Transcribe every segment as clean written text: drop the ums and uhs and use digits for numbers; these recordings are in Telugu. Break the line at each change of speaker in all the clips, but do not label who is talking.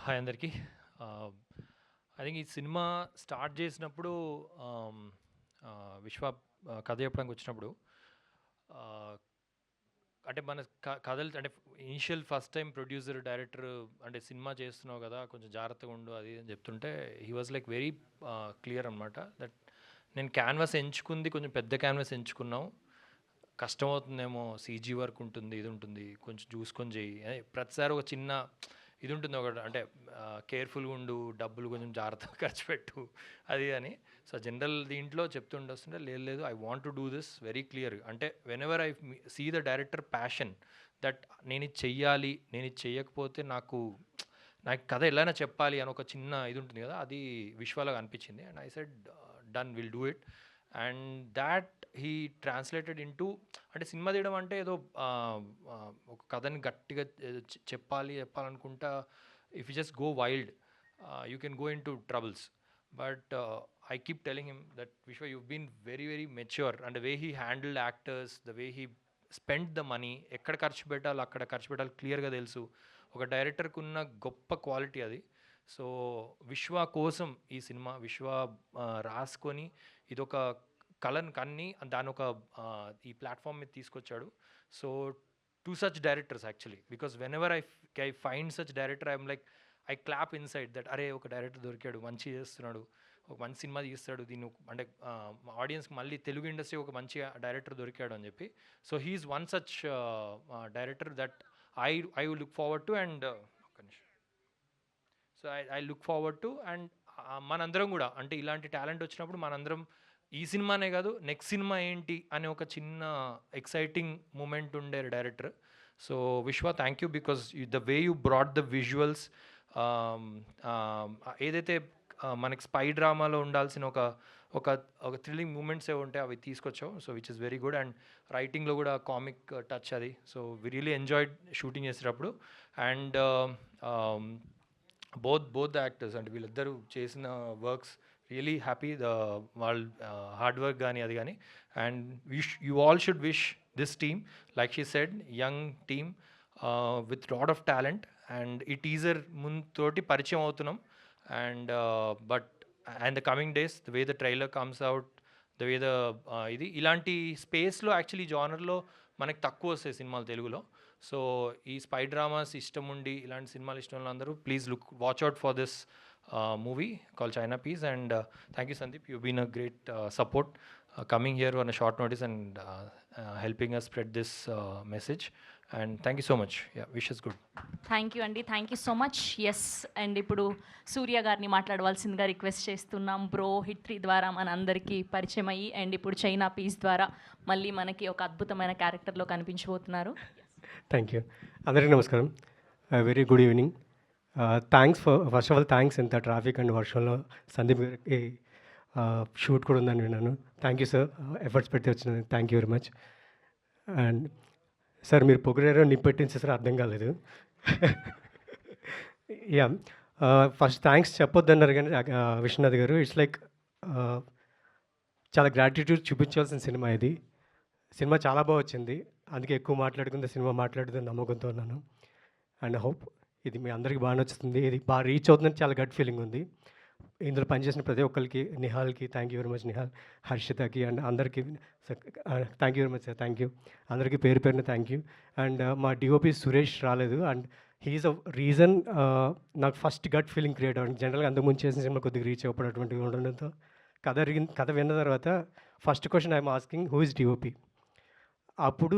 హాయ్ అందరికీ. ఐ థింక్ ఈ సినిమా స్టార్ట్ చేసినప్పుడు విశ్వ కథ చెప్పడానికి వచ్చినప్పుడు ఆహ్, అంటే మన కథలు అంటే initial first time producer, director అంటే సినిమా చేస్తున్నావు కదా! కొంచెం జాగ్రత్తగా ఉండు అది అని చెప్తుంటే he was like very clear అనమాట. దట్ నేను క్యాన్వాస్ ఎంచుకుంది కొంచెం పెద్ద క్యాన్వాస్ ఎంచుకున్నాం. కష్టమవుతుందేమో, సీజీ వర్క్ ఉంటుంది, ఇది ఉంటుంది, కొంచెం చూసుకొని చెయ్యి. ప్రతిసారి ఒక చిన్న ఇది ఉంటుంది ఒకటి అంటే కేర్ఫుల్గా ఉండు, డబ్బులు కొంచెం జాగ్రత్తగా ఖర్చు పెట్టు అది అని. సో జనరల్ దీంట్లో చెప్తుండొస్తుంటే లేదు లేదు I want to do this very clear. అంటే whenever I see the director passion that నేను ఇది చెయ్యాలి, నేను ఇది చెయ్యకపోతే నాకు కథ ఎలాగైనా చెప్పాలి అని ఒక చిన్న ఇది ఉంటుంది కదా, అది విశ్వాలాగా అనిపించింది. And I said done, will do it. And that he translated into అంటే సినిమా తీయడం అంటే ఏదో ఒక కథని గట్టిగా చెప్పాలనుకుంటా. If you just go wild you can go into troubles. But I keep telling him that Vishwa you been very very mature. And way he handled actors, the way he spend the money, ఎక్కడ ఖర్చు పెట్టాలో అక్కడ ఖర్చు పెట్టాలి క్లియర్గా తెలుసు. ఒక డైరెక్టర్కి ఉన్న గొప్ప క్వాలిటీ అది. సో విశ్వ కోసం ఈ సినిమా విశ్వ రాసుకొని ఇదొక కళను కన్ని దాని ఒక ఈ ప్లాట్ఫామ్ మీద తీసుకొచ్చాడు. So two such directors actually, because when ever I find such director I'm like I clap inside that అరే ఒక డైరెక్టర్ దొరికాడు, మంచి చేస్తున్నాడు, ఒక మంచి సినిమా తీస్తాడు, దీన్ని అంటే ఆడియన్స్కి మళ్ళీ తెలుగు ఇండస్ట్రీ ఒక మంచి డైరెక్టర్ దొరికాడు అని చెప్పి. So he's one such director that I look forward to. And ఒక్క నిమిషం. So I look forward to. And మనందరం కూడా అంటే ఇలాంటి టాలెంట్ వచ్చినప్పుడు మనందరం ఈ సినిమానే కాదు నెక్స్ట్ సినిమా ఏంటి అనే ఒక చిన్న ఎక్సైటింగ్ మూమెంట్ ఉండే డైరెక్టర్. సో విశ్వ thank you, because the way you brought the visuals, ఏదైతే మనకి స్పై డ్రామాలో ఉండాల్సిన ఒక ఒక ఒక థ్రిల్లింగ్ మూమెంట్స్ ఏ ఉంటాయి అవి తీసుకొచ్చావు. So which is very good. And రైటింగ్లో కూడా కామిక్ టచ్ అది. So we really enjoyed shooting చేసేటప్పుడు. అండ్ బోత్ ద యాక్టర్స్ అంటే వీళ్ళిద్దరూ చేసిన వర్క్స్ రియలీ హ్యాపీ. వాళ్ళ హార్డ్ వర్క్ కానీ అది కానీ. And you all should wish this team, like she said, young team with lot of talent. And ఈ టీజర్ తోటి పరిచయం అవుతున్నాం. And but and the coming days the way the trailer comes out, the way the ఇది ఇలాంటి స్పేస్లో యాక్చువల్లీ జానర్లో మనకి తక్కువ వస్తాయి సినిమాలు తెలుగులో. సో ఈ స్పై డ్రామాస్ ఇష్టం ఉండి ఇలాంటి సినిమాలు ఇష్టం ఉన్న అందరూ please watch out for this movie called China Peace. And thank you Sandeep, you've been a great support coming here on a short notice and helping us spread this message. And thank you so much. Yeah, wish us good.
Thank you అండి, thank you so much. Yes, and ఇప్పుడు సూర్య గారిని మాట్లాడవలసిందిగా రిక్వెస్ట్ చేస్తున్నాం. బ్రో హిట్ 3 ద్వారా మన అందరికీ పరిచయం అయ్యి అండ్ ఇప్పుడు చైనా పీస్ ద్వారా మళ్ళీ మనకి ఒక అద్భుతమైన క్యారెక్టర్లో కనిపించబోతున్నారు.
Thank you. అందరికీ నమస్కారం. Very good evening. Thanks first of all thanks. ఇంత ట్రాఫిక్ అండ్ వర్షంలో సందీప్ గారికి షూట్ కూడా ఉందని విన్నాను. థ్యాంక్ యూ సార్, ఎఫర్ట్స్ పెట్టి వచ్చినందుకు thank you very much. And sir మీరు పొగిడారో నిప్పెట్టించి సార్ అర్థం కాలేదు. యా, ఫస్ట్ థ్యాంక్స్ చెప్పొద్దన్నారు కానీ విశ్వనాథ్ గారు, ఇట్స్ లైక్ చాలా గ్రాటిట్యూడ్ చూపించాల్సిన సినిమా ఇది. సినిమా చాలా బాగా వచ్చింది, అందుకే ఎక్కువ మాట్లాడుకుంటే సినిమా మాట్లాడుతుంది నమ్మకంతో ఉన్నాను. అండ్ హోప్ ఇది మీ అందరికీ బాగా నచ్చుతుంది, ఇది బాగా రీచ్ అవుతుందని చాలా గట్ ఫీలింగ్ ఉంది. ఇందులో పనిచేసిన ప్రతి ఒక్కరికి, నిహాల్కి thank you very much, Nihal, హర్షితకి అండ్ అందరికీ thank you very much sir. Thank you అందరికీ పేరు పేరున థ్యాంక్ యూ. అండ్ మా డిఓపి సురేష్ రాలేదు అండ్ హీఈస్ అ రీజన్ నాకు ఫస్ట్ గట్ ఫీలింగ్ క్రియేట్ అవ్వడానికి. జనరల్గా అంతకుముందు చేసిన సినిమా కొద్దిగా రీచ్ అవ్వబడేటువంటివి ఉండడంతో కథ విన్న తర్వాత first question I'm asking who is DOP. అప్పుడు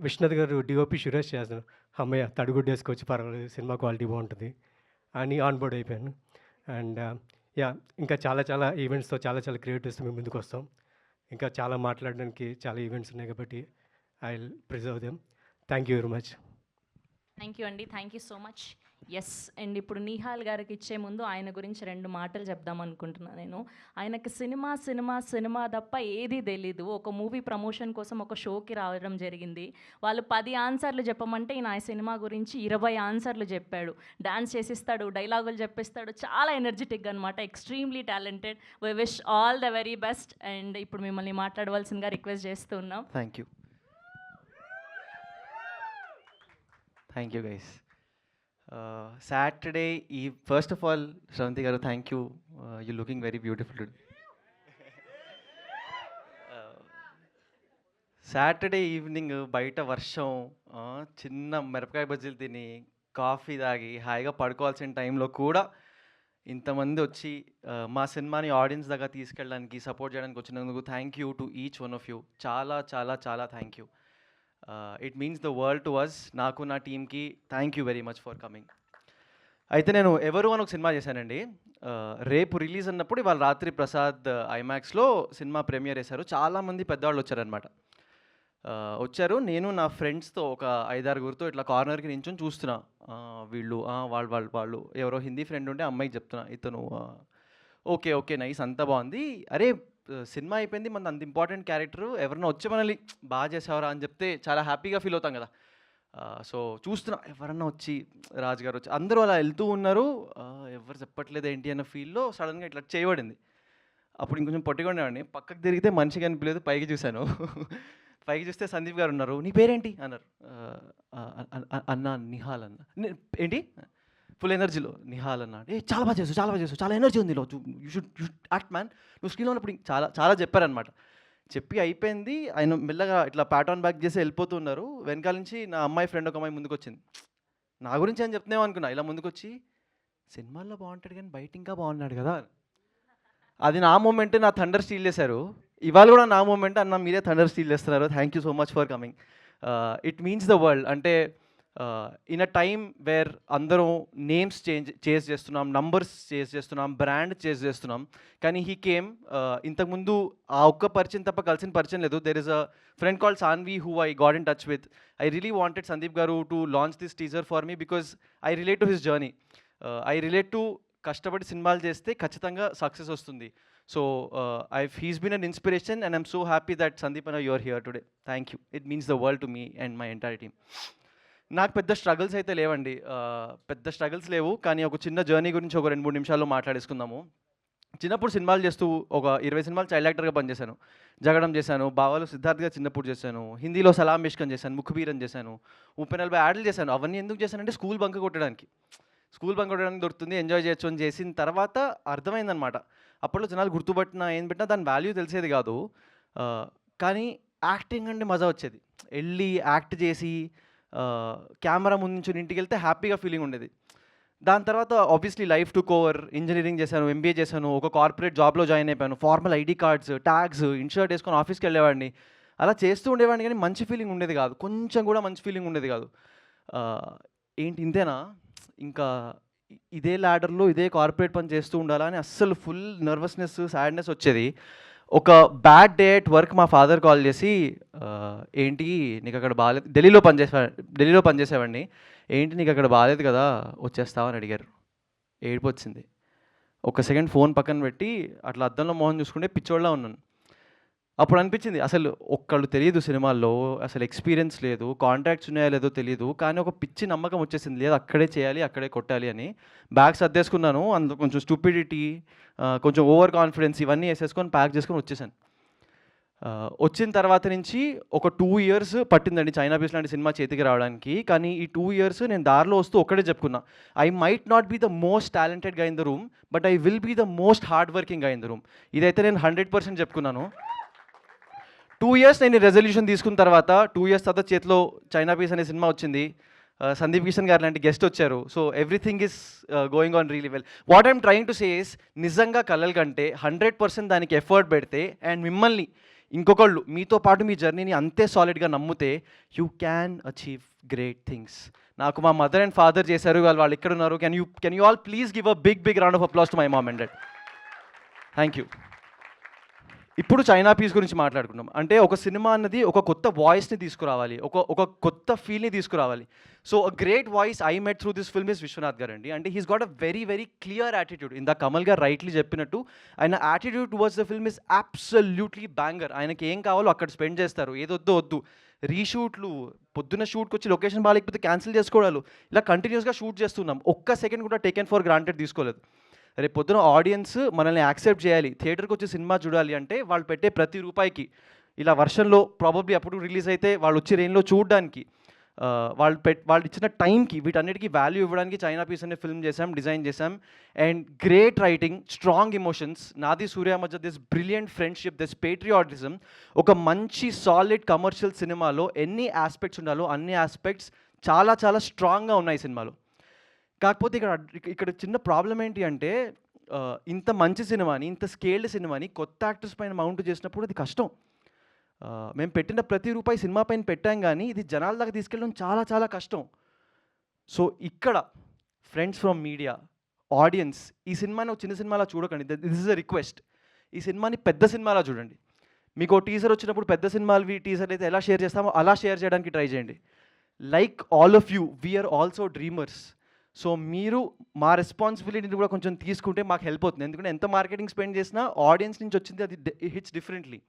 విశ్వనాథ్ గారు డిఓపి సురేష్ చేస్తాను, అమ్మయ్య తడుగుడ్డు వేసుకొచ్చి పర్వాలేదు సినిమా క్వాలిటీ బాగుంటుంది అని ఆన్బోర్డ్ అయిపోయాను. అండ్ యా, ఇంకా చాలా ఈవెంట్స్తో చాలా క్రియేటివ్స్తో మేము ముందుకు వస్తాం. ఇంకా చాలా మాట్లాడడానికి చాలా ఈవెంట్స్ ఉన్నాయి కాబట్టి I will preserve them. Thank you very much.
Thank you అండి, thank you so much. Yes, and ఇప్పుడు నిహాల్ గారికి ఇచ్చే ముందు ఆయన గురించి 2 మాటలు చెప్దాం అనుకుంటున్నాను నేను. ఆయనకి సినిమా తప్ప ఏది తెలీదు. ఒక మూవీ ప్రమోషన్ కోసం ఒక షోకి రావడం జరిగింది. వాళ్ళు 10 ఆన్సర్లు చెప్పమంటే ఈయన ఆ సినిమా గురించి 20 ఆన్సర్లు చెప్పాడు. డాన్స్ చేసిస్తాడు, డైలాగులు చెప్పిస్తాడు, చాలా ఎనర్జెటిక్ అనమాట, extremely talented. We wish all the very best. And ఇప్పుడు మిమ్మల్ని మాట్లాడవలసిందిగా రిక్వెస్ట్ చేస్తున్నాం.
Thank you guys. Saturday eve. First of all, Shravanti garu, thank you. You're looking very beautiful today. Saturday evening బయట వర్షం, చిన్న మిరపకాయ బజ్జీలు తిని కాఫీ తాగి హాయిగా పడుకోవాల్సిన టైంలో కూడా ఇంతమంది వచ్చి మా సినిమాని ఆడియన్స్ దగ్గర తీసుకెళ్ళడానికి సపోర్ట్ చేయడానికి వచ్చినందుకు thank you to each one of you. చాలా చాలా చాలా thank you. It means the world to us. నాకు నా టీమ్కి thank you very much for coming. అయితే నేను ఎవరు అని ఒక సినిమా చేశానండి. రేపు రిలీజ్ అన్నప్పుడు ఇవాళ రాత్రి ప్రసాద్ ఐమాక్స్లో సినిమా ప్రీమియర్ చేశారు. చాలామంది పెద్దవాళ్ళు వచ్చారనమాట. వచ్చారు. నేను నా ఫ్రెండ్స్తో ఒక 5-6 ఇట్లా కార్నర్కి నించొని చూస్తున్నా. వీళ్ళు వాళ్ళు ఎవరో హిందీ ఫ్రెండ్ ఉంటే అమ్మాయికి చెప్తున్నా, ఇతను ఓకే ఓకే నైస్ అంతా బాగుంది, అరే సినిమా అయిపోయింది, మన అంత ఇంపార్టెంట్ క్యారెక్టర్ ఎవరన్నా వచ్చి మనల్ని బాగా చేసేవారా అని చెప్తే చాలా హ్యాపీగా ఫీల్ అవుతాం కదా. సో చూస్తున్నా ఎవరన్నా వచ్చి రాజు గారు వచ్చి అందరూ అలా వెళ్తూ ఉన్నారు. ఎవరు చెప్పట్లేదు ఏంటి అన్న ఫీల్లో సడన్గా ఇట్లా చేయబడింది. అప్పుడు ఇంకొంచెం పొట్టిగా ఉండేవాడిని. పక్కకు తిరిగితే మనిషి కనిపించలేదు. పైకి చూశాను. పైకి చూస్తే సందీప్ గారు ఉన్నారు. నీ పేరేంటి అన్నారు. అన్న నిహాల్ అన్న. ఏంటి ఫుల్ ఎనర్జీలో నిహాల్ అన్న. చాలా బాగా చేసు, చాలా ఎనర్జీ ఉంది, యూ షుడ్ యాక్ట్ మ్యాన్, నువ్వు స్క్రీన్లో ఉన్నప్పుడు చాలా చాలా చెప్పారనమాట. చెప్పి అయిపోయింది. ఆయన మెల్లగా ఇట్లా ప్యాటర్న్ బ్యాక్ చేసి వెళ్ళిపోతున్నారు. వెనకాల నుంచి నా అమ్మాయి ఫ్రెండ్ ఒక అమ్మాయి ముందుకు వచ్చింది. నా గురించి అని చెప్తున్నావు అనుకున్నా. ఇలా ముందుకు వచ్చి సినిమాల్లో బాగుంటాడు కానీ బయట ఇంకా బాగున్నాడు కదా. అది నా మూమెంట్. నా థండర్ స్టీల్ చేశారు. ఇవాళ కూడా నా మూమెంట్. అన్న మీరే థండర్ స్టీల్ చేస్తున్నారు. Thank you so much for coming. It means the world. అంటే ఇన్ అ టైమ్ వేర్ అందరం నేమ్స్ చేంజ్ చేస్తున్నాం, నంబర్స్ చేంజ్ చేస్తున్నాం, బ్రాండ్ చేంజ్ చేస్తున్నాం. కానీ హీ కేమ్. ఇంతకుముందు ఆ ఒక్క పరిచయం తప్ప కలిసిన పరిచయం లేదు. There is a friend called Sanvi who I got in touch with. I really wanted Sandeep garu to launch this teaser for me because I relate to his journey. I relate to కష్టపడి సినిమాలు చేస్తే ఖచ్చితంగా సక్సెస్ వస్తుంది. So he's been an inspiration and I'm so happy that Sandeep anna you're here today. Thank you. It means the world to me and my entire team. నాకు పెద్ద స్ట్రగుల్స్ అయితే లేవండి. పెద్ద స్ట్రగుల్స్ లేవు. కానీ ఒక చిన్న జర్నీ గురించి ఒక 2-3 నిమిషాల్లో మాట్లాడేసుకుందాము. చిన్నప్పుడు సినిమాలు చేస్తూ ఒక 20 సినిమాలు చైల్డ్ యాక్టర్గా పనిచేశాను. జగడం చేశాను, బావాలు సిద్ధార్థ్గా చిన్నప్పుడు చేశాను, హిందీలో సలాం మిష్కన్ చేశాను, ముఖబీరన్ చేశాను, 30-40 యాడ్లు చేశాను. అవన్నీ ఎందుకు చేశానంటే స్కూల్ బంక్ కొట్టడానికి దొరుకుతుంది, ఎంజాయ్ చేయొచ్చు అని చేసిన తర్వాత అర్థమైందనమాట. అప్పట్లో జనాలు గుర్తుపట్టినా ఏం పెట్టినా దాని వాల్యూ తెలిసేది కాదు. కానీ యాక్టింగ్ అంటే మజా వచ్చేది. వెళ్ళి యాక్ట్ చేసి కెమెరా ముందు నుంచి ఇంటికి వెళ్తే హ్యాపీగా ఫీలింగ్ ఉండేది. దాని తర్వాత obviously life to cover, engineering చేశాను, ఎంబీఏ చేశాను, ఒక కార్పొరేట్ జాబ్లో జాయిన్ అయిపోయాను. Formal ID cards, tags, in shirt వేసుకొని ఆఫీస్కి వెళ్ళేవాడిని. అలా చేస్తూ ఉండేవాడిని కానీ మంచి ఫీలింగ్ ఉండేది కాదు. కొంచెం కూడా మంచి ఫీలింగ్ ఉండేది కాదు. ఏంటి ఇంతేనా, ఇంకా ఇదే ల్యాడర్లో ఇదే కార్పొరేట్ పని చేస్తూ ఉండాలా అని అస్సలు ఫుల్ నర్వస్నెస్, సాడ్నెస్ వచ్చేది. ఒక బ్యాడ్ డే అట్ వర్క్ మా ఫాదర్ కాల్ చేసి, ఏంటి నీకు అక్కడ బాగాలేదు, ఢిల్లీలో పనిచేసేవాడిని, ఏంటి నీకు అక్కడ బాగాలేదు కదా వచ్చేస్తావా అని అడిగారు. ఏడుపు వచ్చింది. ఒక సెకండ్ ఫోన్ పక్కన పెట్టి అట్లా అద్దంలో మోహన్ చూసుకుంటే పిచ్చోళ్ళ ఉన్నాను. అప్పుడు అనిపించింది అసలు ఒక్కళ్ళు తెలియదు సినిమాల్లో, అసలు ఎక్స్పీరియన్స్ లేదు, కాంటాక్ట్స్ ఉన్నాయో లేదో తెలియదు, కానీ ఒక పిచ్చి నమ్మకం వచ్చేసింది, లేదు అక్కడే చేయాలి, అక్కడే కొట్టాలి అని. బ్యాగ్స్ సర్దేసుకున్నాను. అందులో కొంచెం స్టూపిడిటీ, కొంచెం ఓవర్ కాన్ఫిడెన్స్ ఇవన్నీ వేసేసుకొని ప్యాక్ చేసుకొని వచ్చేసాను. వచ్చిన తర్వాత నుంచి ఒక 2 years పట్టిందండి చైనా పీస్ లాంటి సినిమా చేతికి రావడానికి. కానీ ఈ 2 years నేను దారిలో వస్తూ ఒక్కడే చెప్పుకున్నా, I might not be the most talented గా in the room, but I will be the most hard working గా ఇన్ ద రూమ్. ఇదైతే నేను 100% చెప్పుకున్నాను. 2 years నేను రెజల్యూషన్ తీసుకున్న తర్వాత 2 years తర్వాత చేతిలో చైనా పీస్ అనే సినిమా వచ్చింది. సందీప్ కిషన్ గారు లాంటి గెస్ట్ వచ్చారు. So everything is going on really well. What I'm trying to say is, నిజంగా కలలు కంటే 100% దానికి ఎఫర్ట్ పెడితే అండ్ మిమ్మల్ని ఇంకొకళ్ళు మీతో పాటు మీ జర్నీని అంతే సాలిడ్గా నమ్మితే you can achieve great things. నాకు మా మదర్ అండ్ ఫాదర్ చేశారు, వాళ్ళు ఇక్కడ ఉన్నారు. Can you all please give a big round of applause to my mom and dad. Thank you. ఇప్పుడు చైనా పీస్ గురించి మాట్లాడుకున్నాం. అంటే ఒక సినిమా అన్నది ఒక కొత్త వాయిస్ని తీసుకురావాలి, ఒక కొత్త ఫీల్ని తీసుకురావాలి. So a great voice I met through this film is Vishwanath garu అండి. అంటే he's got a very clear attitude. ఇందా కమల్ గారు రైట్లీ చెప్పినట్టు ఆయన attitude towards the film is absolutely banger. ఆయనకి ఏం కావాలో అక్కడ స్పెండ్ చేస్తారు, ఏదొద్దో వద్దు. రీషూట్లు, పొద్దున్న షూట్కి వచ్చి లొకేషన్ బాగాలేకపోతే క్యాన్సిల్ చేసుకోవడాలు, ఇలా కంటిన్యూస్గా షూట్ చేస్తున్నాం. ఒక్క సెకండ్ కూడా టేకెన్ ఫర్ గ్రాంటెడ్ తీసుకోలేదు. రేపు పొద్దున ఆడియన్స్ మనల్ని యాక్సెప్ట్ చేయాలి, థియేటర్కి వచ్చి సినిమా చూడాలి అంటే వాళ్ళు పెట్టే ప్రతి రూపాయికి, ఇలా వర్షంలో ప్రాబబ్లీ అప్పుడు రిలీజ్ అయితే వాళ్ళు వచ్చే రేంజ్లో చూడడానికి, వాళ్ళు ఇచ్చిన టైంకి వీటన్నిటికీ వాల్యూ ఇవ్వడానికి చైనా పీస్ అనే ఫిల్మ్ చేసాం, డిజైన్ చేసాం. And great writing, strong emotions, నాది సూర్య మధ్య this brilliant friendship, this patriotism. ఒక మంచి సాలిడ్ కమర్షియల్ సినిమాలో ఎన్ని ఆస్పెక్ట్స్ ఉండాలో అన్ని ఆస్పెక్ట్స్ చాలా చాలా స్ట్రాంగ్గా ఉన్నాయి సినిమాలో. కాకపోతే ఇక్కడ చిన్న ప్రాబ్లం ఏంటి అంటే ఇంత మంచి సినిమాని, ఇంత స్కేల్డ్ సినిమాని కొత్త యాక్టర్స్ పైన మౌంట్ చేసినప్పుడు అది కష్టం. మేము పెట్టిన ప్రతి రూపాయి సినిమా పైన పెట్టాం, కానీ ఇది జనాల దాకా తీసుకెళ్ళడం చాలా చాలా కష్టం. సో ఇక్కడ ఫ్రెండ్స్ ఫ్రమ్ మీడియా, ఆడియన్స్, ఈ సినిమాని ఒక చిన్న సినిమాలా చూడకండి. This is a request. ఈ సినిమాని పెద్ద సినిమాలా చూడండి. మీకు టీజర్ వచ్చినప్పుడు పెద్ద సినిమాలు టీజర్ అయితే ఎలా షేర్ చేస్తామో అలా షేర్ చేయడానికి ట్రై చేయండి. Like all of you, we're also dreamers. So మీరు మా రెస్పాన్సిబిలిటీని కూడా కొంచెం తీసుకుంటే మాకు హెల్ప్ అవుతుంది. ఎందుకంటే ఎంత మార్కెటింగ్ స్పెండ్ చేసినా ఆడియన్స్ నుంచి వచ్చింది అది హిట్స్ డిఫరెంట్లీ.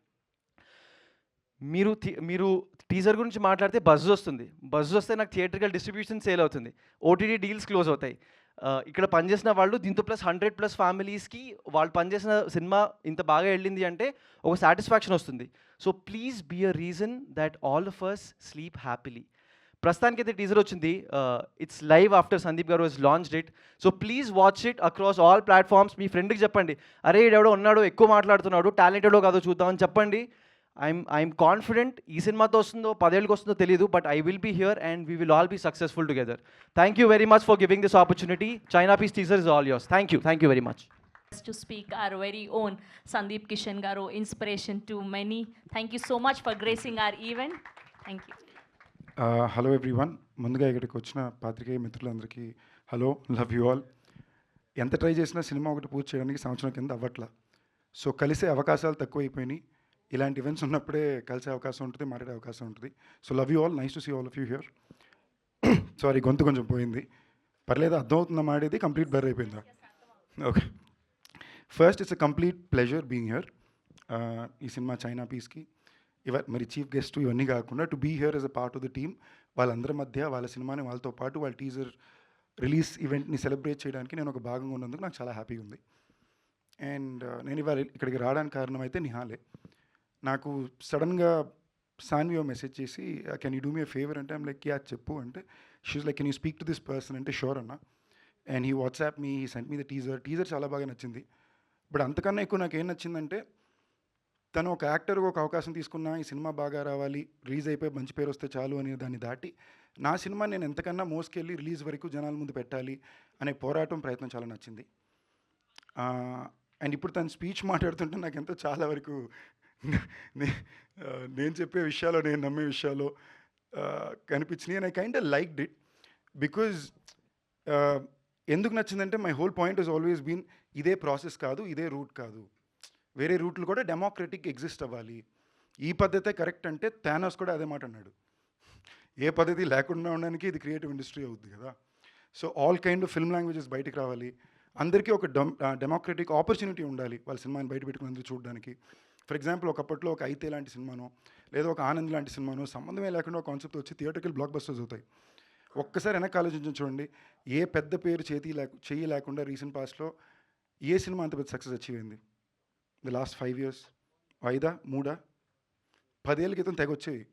మీరు టీజర్ గురించి మాట్లాడితే బజ్ వస్తుంది. బజ్ వస్తే నాకు థియేట్రికల్ డిస్ట్రిబ్యూషన్ సేల్ అవుతుంది, ఓటీటీ డీల్స్ క్లోజ్ అవుతాయి. ఇక్కడ పనిచేసిన వాళ్ళు దీంతో ప్లస్ 100+ ఫ్యామిలీస్కి వాళ్ళు పనిచేసిన సినిమా ఇంత బాగా వెళ్ళింది అంటే ఒక సాటిస్ఫాక్షన్ వస్తుంది. So please be a reason that all of us sleep happily. ప్రస్తుతానికైతే టీజర్ వచ్చింది, it's live after Sandeep garu was launched it. So please watch it across all platforms. మీ ఫ్రెండ్కి చెప్పండి, అరే ఈడెవడో ఉన్నాడు ఎక్కువ మాట్లాడుతున్నాడు, టాలెంటెడో కాదో చూద్దామని చెప్పండి. ఐఎమ్ కాన్ఫిడెంట్ ఈ సినిమాతో వస్తుందో 10 ఏళ్ళకి వస్తుందో తెలియదు, but I will be here and we will all be successful together. Thank you very much for giving this opportunity. China piece teaser is all yours. Thank you very much.
To speak our very own Sandeep Kishan Garu, inspiration to many. Thank you so much for gracing our event. Thank you.
Hello everyone. ముందుగా ఇక్కడికి వచ్చిన పాత్రికేయ మిత్రులందరికీ హలో, లవ్ యూ ఆల్. ఎంత ట్రై చేసినా సినిమా ఒకటి పూర్తి చేయడానికి సంవత్సరం కింద అవ్వట్లా. సో కలిసే అవకాశాలు తక్కువైపోయినాయి. ఇలాంటి ఈవెంట్స్ ఉన్నప్పుడే కలిసే అవకాశం ఉంటుంది, మాట్లాడే అవకాశం ఉంటుంది. So love you all, nice to see all of you here. Sorry, గొంతు కొంచెం పోయింది, పర్లేదు. అర్థమవుతుందా మాడేది? కంప్లీట్ బ్లర్ అయిపోయిందా? Okay. First, it's a complete pleasure being here. ఈ సినిమా చైనా పీస్కి మరి చీఫ్ గెస్ట్ ఇవన్నీ కాకుండా to be here as a part of the team. వాళ్ళందరి మధ్య వాళ్ళ సినిమాని వాళ్ళతో పాటు వాళ్ళ టీజర్ రిలీజ్ ఈవెంట్ని సెలబ్రేట్ చేయడానికి నేను ఒక భాగంగా ఉన్నందుకు నాకు చాలా హ్యాపీగా ఉంది. అండ్ నేను ఇవాళ ఇక్కడికి రావడానికి కారణం అయితే నిహాలే. నాకు సడన్గా సాన్వి మెసేజ్ చేసి, can you do me a favour అంటే, ఐమ్ లైక్ యా చెప్పు అంటే, she's like can you speak to this person అంటే, షూర్ అన్న. And he WhatsApp me, he sent me the teaser చాలా బాగా నచ్చింది. బట్ అంతకన్నా ఎక్కువ నాకు ఏం నచ్చిందంటే, తను ఒక యాక్టర్గా ఒక అవకాశం తీసుకున్నా, ఈ సినిమా బాగా రావాలి, రిలీజ్ అయిపోయి మంచి పేరు వస్తే చాలు అనే దాన్ని దాటి నా సినిమా నేను ఎంతకన్నా మోసుకెళ్ళి రిలీజ్ వరకు జనాల ముందు పెట్టాలి అనే పోరాటం ప్రయత్నం చాలా నచ్చింది. అండ్ ఇప్పుడు తను స్పీచ్ మాట్లాడుతుంటే నాకు ఎంతో చాలా వరకు నేను చెప్పే విషయాలు, నేను నమ్మే విషయాలు కనిపించినాయి. And I kind of liked it because ఎందుకు నచ్చిందంటే my whole point is always been ఇదే ప్రాసెస్ కాదు, ఇదే రూట్ కాదు, వేరే రూట్లు కూడా డెమోక్రటిక్ ఎగ్జిస్ట్ అవ్వాలి. ఈ పద్ధతే కరెక్ట్ అంటే థానోస్ కూడా అదే మాట అన్నాడు. ఏ పద్ధతి లేకుండా ఉండడానికి ఇది క్రియేటివ్ ఇండస్ట్రీ అవుద్ది కదా. So all kind of film languages బయటికి రావాలి, అందరికీ ఒక డెమోక్రటిక్ ఆపర్చునిటీ ఉండాలి వాళ్ళ సినిమాని బయట పెట్టుకుని అందరూ చూడడానికి. ఫర్ ఎగ్జాంపుల్, ఒకప్పట్లో ఒక అయితే లాంటి సినిమానో లేదా ఒక ఆనంద్ లాంటి సినిమానో సంబంధమే లేకుండా ఒక కాన్సెప్ట్ వచ్చి థియేటర్కి బ్లాక్ బస్టర్స్ అవుతాయి. ఒక్కసారి వెనక్కి ఆలోచించి చూడండి, ఏ పెద్ద పేరు చేయి లేకుండా రీసెంట్ పాస్ట్లో ఏ సినిమా అంత పెద్ద సక్సెస్ అచీవ్ అయింది? ది లాస్ట్ 5 years, 5, 3, 10 ఏళ్ళ క్రితం తెగ వచ్చేవి,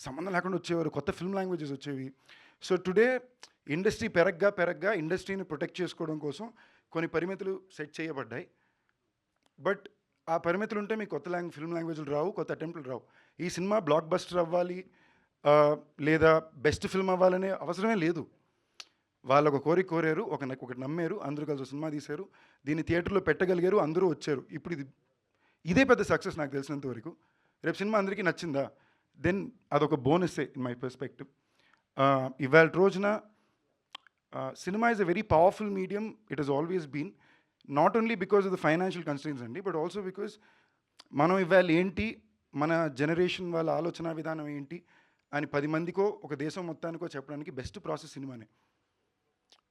సంబంధం లేకుండా వచ్చేవారు, కొత్త ఫిల్మ్ లాంగ్వేజెస్ వచ్చేవి. సో టుడే ఇండస్ట్రీ పెరగ్గా ఇండస్ట్రీని ప్రొటెక్ట్ చేసుకోవడం కోసం కొన్ని పరిమితులు సెట్ చేయబడ్డాయి. బట్ ఆ పరిమితులు ఉంటే మీకు కొత్త ఫిల్మ్ లాంగ్వేజ్లు రావు, కొత్త అటెంప్ట్లు రావు. ఈ సినిమా బ్లాక్ బస్టర్ అవ్వాలి లేదా బెస్ట్ ఫిల్మ్ అవ్వాలనే అవసరమే లేదు. వాళ్ళు ఒక కోరారు, ఒకటి నమ్మారు, అందరూ కలిసి సినిమా తీశారు, దీన్ని థియేటర్లో పెట్టగలిగారు, అందరూ వచ్చారు. ఇప్పుడు ఇదే పెద్ద సక్సెస్ నాకు తెలిసినంత వరకు. రేపు సినిమా అందరికీ నచ్చిందా, దెన్ అదొక బోనస్సే ఇన్ మై పర్స్పెక్టివ్. ఇవాళ రోజున cinema is a very powerful medium. It has always been, not only because of the financial constraints అండి, బట్ ఆల్సో బికాస్ మనం ఇవాళ ఏంటి, మన జనరేషన్ వాళ్ళ ఆలోచన విధానం ఏంటి అని 10 మందికో ఒక దేశం మొత్తానికో చెప్పడానికి బెస్ట్ ప్రాసెస్ సినిమానే.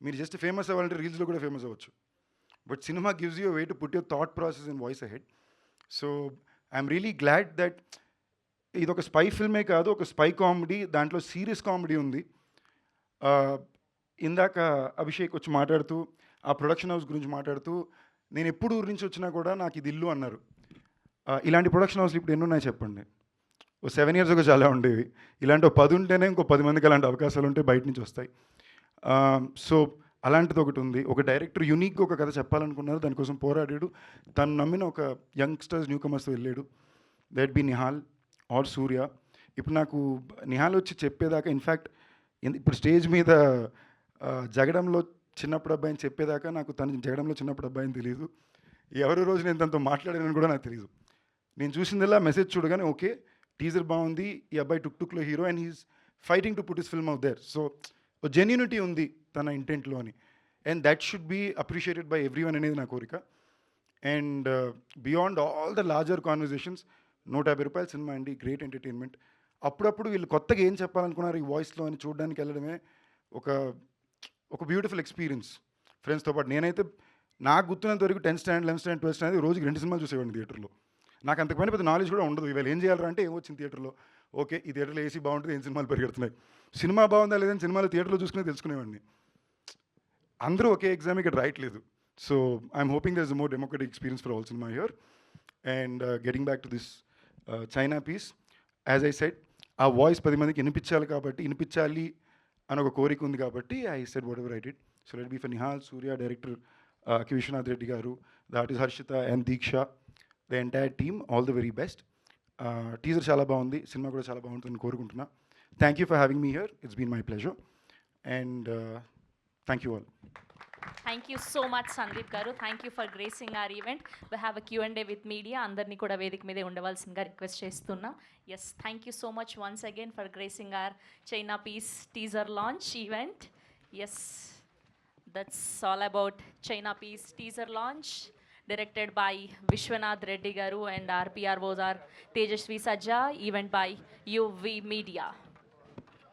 మీరు జస్ట్ ఫేమస్ అవ్వాలంటే రీల్స్లో కూడా ఫేమస్ అవ్వచ్చు, but cinema gives you way to put your thought process and voice ahead. So I'm really glad that ఇది ఒక స్పై ఫిల్మే కాదు, ఒక స్పై కామెడీ, దాంట్లో సీరియస్ కామెడీ ఉంది. ఇందాక అభిషేక్ వచ్చి మాట్లాడుతూ ఆ ప్రొడక్షన్ హౌస్ గురించి మాట్లాడుతూ, నేను ఎప్పుడు ఊరి నుంచి వచ్చినా కూడా నాకు ఇది ఇల్లు అన్నారు. ఇలాంటి ప్రొడక్షన్ హౌస్లు ఇప్పుడు ఎన్ని ఉన్నాయి చెప్పండి? ఓ 7 ఇయర్స్ ఒక చాలా ఉండేవి. ఇలాంటి ఓ 10 ఉంటేనే ఇంకో 10 మందికి అలాంటి అవకాశాలు ఉంటే బయట నుంచి వస్తాయి. సో అలాంటిది ఒకటి ఉంది. ఒక డైరెక్టర్ యూనిక్గా ఒక కథ చెప్పాలనుకున్నారు, దానికోసం పోరాడాడు. తను నమ్మిన ఒక యంగ్స్టర్స్ న్యూ కమర్స్తో వెళ్ళాడు. దట్ బి నిహాల్ ఆర్ సూర్య. ఇప్పుడు నాకు నిహాల్ వచ్చి చెప్పేదాకా ఇన్ఫ్యాక్ట్ ఇప్పుడు స్టేజ్ మీద జగడంలో చిన్నప్పుడు అబ్బాయిని చెప్పేదాకా నాకు తను జగడంలో చిన్నప్పుడు అబ్బాయిని తెలియదు. ఎవరి రోజు నేను తనతో మాట్లాడానని కూడా నాకు తెలియదు. నేను చూసిందల్లా మెసేజ్ చూడగానే ఓకే టీజర్ బాగుంది, ఈ అబ్బాయి టుక్లో hero and he's fighting to put his film out there. So genuinity ఉంది తన ఇంటెంట్లో అని, and that should be appreciated by everyone అనేది నా కోరిక. And beyond all the larger conversations, 150 రూపాయల సినిమా అండి, గ్రేట్ ఎంటర్టైన్మెంట్. అప్పుడప్పుడు వీళ్ళు కొత్తగా ఏం చెప్పాలనుకున్నారు ఈ వాయిస్లో అని చూడడానికి వెళ్ళడమే ఒక బ్యూటిఫుల్ ఎక్స్పీరియన్స్ ఫ్రెండ్స్తో పాటు. నేనైతే నాకు గుర్తున్నంత వరకు 10th standard 11th standard 12th standard రోజుకి 2 సినిమాలు చూసేవాడిని థియేటర్లో. నాకు అంతకుపైన పెద్ద నాలెడ్జ్ కూడా ఉండదు. ఇవాళ ఏం చేయాలంటే అంటే ఏమొచ్చింది థియేటర్లో, ఓకే ఈ థియేటర్లో ఏసీ బాగుంటుంది, ఏం సినిమాలు పరిగెడుతున్నాయి, సినిమా బాగుందా లేదని సినిమాలు థియేటర్లో చూసుకునే తెలుసుకునేవాడిని. అందరూ ఒకే ఎగ్జామ్ ఇక్కడ రాయట్లేదు. So I'm hoping there is more democratic experience for all cinema here. And getting back to this China piece, as I said ఆ వాయిస్ 10 మందికి వినిపించాలి అని ఒక కోరిక ఉంది కాబట్టి I said whatever I did. So let be for Nihal, Surya, director కి Vishwanath Reddy garu, the artist Harshitha and Deeksha, the entire team, all the very best. Teaser చాలా బాగుంది, సినిమా కూడా చాలా బాగుంటుందని కోరుకుంటున్నా. Thank you for having me here, it's been my pleasure and thank you all.
Thank you so much Sandeep garu. Thank you for gracing our event. We have a Q&A with media. అందరినీ కూడా వేదిక మీదే ఉండవలసిందిగా రిక్వెస్ట్ చేస్తున్నాం. Yes, thank you so much once again for gracing our China piece teaser launch event. Yes, that's all about China piece teaser launch directed by Vishwanath Reddy garu and RPROs are Tejasvi Sajja, event by UV Media.